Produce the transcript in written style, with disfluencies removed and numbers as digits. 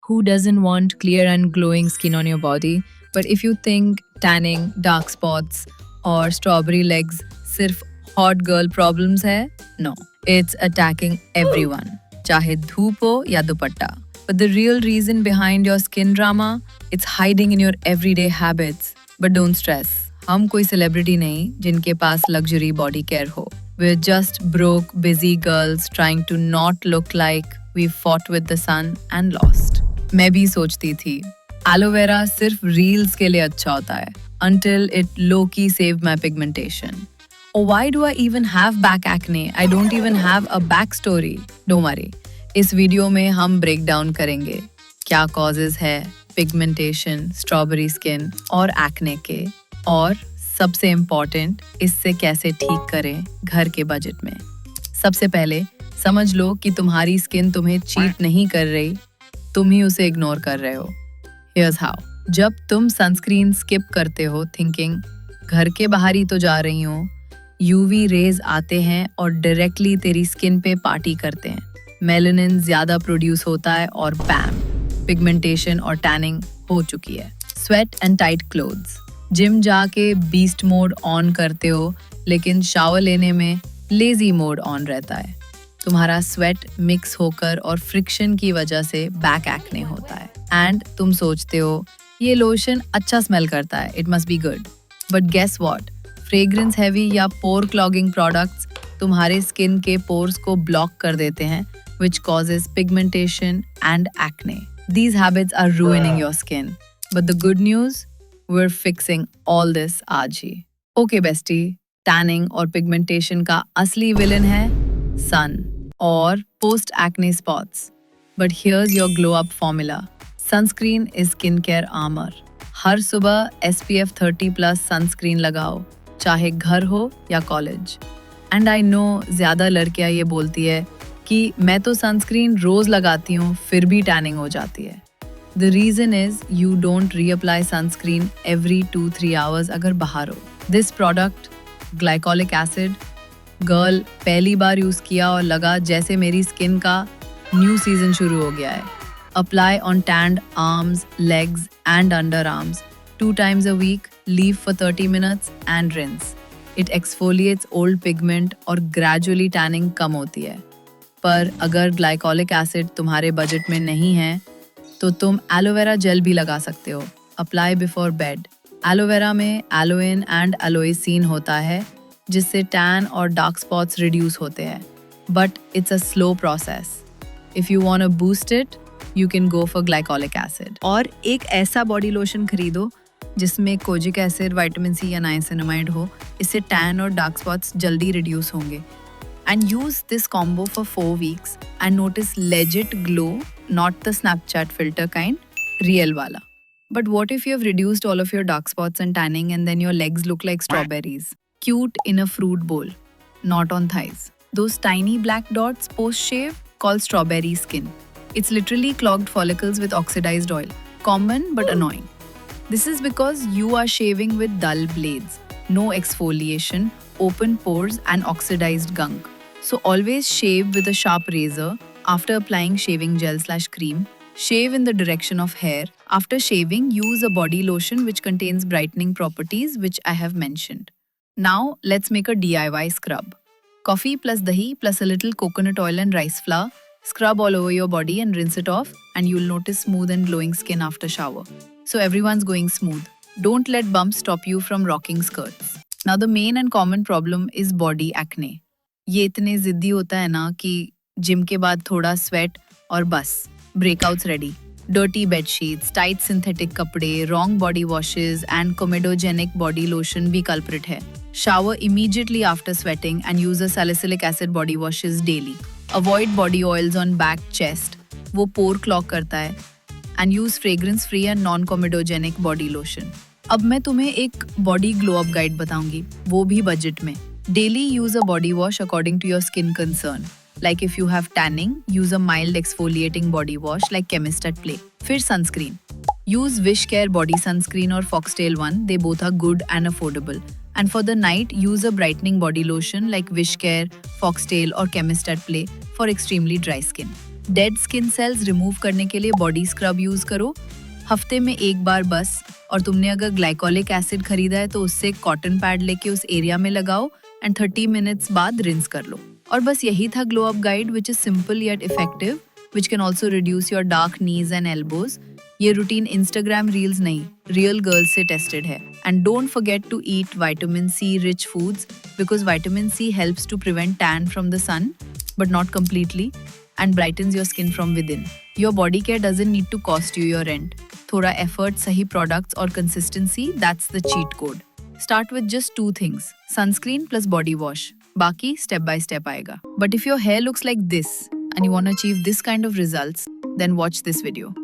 Who doesn't want clear and glowing skin on your body? But if you think tanning, dark spots, or strawberry legs सिर्फ hot girl problems है, no, it's attacking everyone, चाहे धूप हो या दुपट्टा. But the real reason behind your skin drama, it's hiding in your everyday habits. But don't stress, हम कोई celebrity नहीं जिनके पास luxury body care हो. We're just broke, busy girls trying to not look like we fought with the sun and lost. मैं भी सोचती थी aloe vera सिर्फ रील्स के लिए अच्छा होता है until it low-key saved my pigmentation. Or why do I even have back acne? I don't even have a backstory. Don't worry. इस वीडियो में हम ब्रेक डाउन करेंगे क्या कॉजेज है पिगमेंटेशन, स्ट्रॉबेरी स्किन और एक्ने के, और सबसे इम्पोर्टेंट इससे कैसे ठीक करें घर के बजट में. सबसे पहले समझ लो कि तुम्हारी स्किन तुम्हें चीट नहीं कर रही, तुम ही उसे इग्नोर कर रहे हो. Here's how. जब तुम सनस्क्रीन स्किप करते हो थिंकिंग घर के बाहर ही तो जा रही हो, यूवी रेज आते हैं और डायरेक्टली तेरी स्किन पे पार्टी करते हैं. मेलानिन ज्यादा प्रोड्यूस होता है और बैम, पिगमेंटेशन और टैनिंग हो चुकी है. Sweat and tight clothes. Gym जाके बीस्ट मोड ऑन करते हो लेकिन शावर लेने में लेजी मोड ऑन रहता है. तुम्हारा स्वेट मिक्स होकर और फ्रिक्शन की वजह से बैक एक्ने होता है. एंड तुम सोचते हो ये लोशन अच्छा स्मेल करता है, it must be good. But guess what, fragrance heavy या पोर क्लॉगिंग प्रोडक्ट्स तुम्हारे स्किन के पोर्स को ब्लॉक कर देते हैं, which causes pigmentation and acne. These habits are ruining your skin. But the good news, we're fixing all this आज ही. Okay bestie, tanning और pigmentation का असली villain है sun और post acne spots. But here's your glow up formula. Sunscreen is skincare armor. हर सुबह SPF 30+ sunscreen लगाओ, चाहे घर हो या कॉलेज. एंड आई नो ज़्यादा लड़कियाँ ये बोलती है कि मैं तो सनस्क्रीन रोज़ लगाती हूँ फिर भी टैनिंग हो जाती है. The reason is you don't reapply sunscreen every 2-3 hours अगर बाहर हो. This product glycolic acid, girl पहली बार यूज़ किया और लगा जैसे मेरी स्किन का न्यू सीजन शुरू हो गया है. Apply on stand arms, legs and under arms 2 times a week, leave for 30 minutes and rinse. It exfoliates old pigment और gradually tanning कम होती है. पर अगर ग्लाइकोलिक एसिड तुम्हारे बजट में नहीं है तो तुम एलोवेरा जेल भी लगा सकते हो. Apply before bed. एलोवेरा में एलोइन एंड एलोइसिन होता है जिससे टैन और डार्क स्पॉट्स रिड्यूस होते हैं. But it's a slow process. If you want to boost it you can go for glycolic acid. और एक ऐसा बॉडी लोशन खरीदो जिसमें कोजिक एसिड, विटामिन सी या नाइसिनामाइड हो. इससे टैन और डार्क स्पॉट्स जल्दी रिड्यूस होंगे. And use this combo for 4 weeks and notice legit glow, not the Snapchat filter kind, real wala. But what if you have reduced all of your dark spots and tanning and then your legs look like strawberries? Cute in a fruit bowl, not on thighs. Those tiny black dots post-shave called strawberry skin. It's literally clogged follicles with oxidized oil. Common but annoying. This is because you are shaving with dull blades. No exfoliation, open pores and oxidized gunk. So always shave with a sharp razor after applying shaving gel/cream. Shave in the direction of hair. After shaving, use a body lotion which contains brightening properties which I have mentioned. Now let's make a DIY scrub. Coffee plus dahi plus a little coconut oil and rice flour. Scrub all over your body and rinse it off and you'll notice smooth and glowing skin after shower. So everyone's going smooth. Don't let bumps stop you from rocking skirts. Now the main and common problem is body acne. ये इतने जिद्दी होता है ना कि gym के बाद थोड़ा स्वेट और बस breakouts ready. Dirty bedsheets, tight synthetic कपड़े, wrong body washes and comedogenic body lotion भी कल्प्रिट है. Shower immediately after sweating and use a salicylic acid body washes daily. Avoid body oils on back, chest, वो pore clog करता है. And use fragrance free and non comedogenic body lotion. अब मैं तुम्हें एक body glow up guide बताऊंगी, वो भी बजट में. Daily use a body wash according to your skin concern. Like if you have tanning, use a mild exfoliating body wash like Chemist at Play. फिर sunscreen. Use Wishcare body sunscreen or Foxtail one. They both are good and affordable. And for the night, use a brightening body lotion like Wishcare, Foxtail or Chemist at Play for extremely dry skin. Dead skin cells remove करने के लिए body scrub use करो, हफ्ते में एक बार बस। और तुमने अगर ग्लाइकोलिक एसिड खरीदा है तो उससे एक कॉटन पैड लेके उस एरिया में लगाओ एंड 30 मिनट्स बाद रिंस कर लो। और बस यही था glow up guide, which is simple yet effective, which can also reduce your dark knees and elbows. ये रूटीन इंस्टाग्राम रील्स नहीं, रियल गर्ल्स से टेस्टेड है। And don't forget to eat vitamin C rich foods, because vitamin C helps to prevent tan from the sun, but not completely, and brightens your skin from within. Your body care doesn't need to cost you your rent. Thoda effort, sahi products or consistency, that's the cheat code. Start with just 2 things, sunscreen plus body wash. Baki step by step aayega. But if your hair looks like this and you want to achieve this kind of results, then watch this video.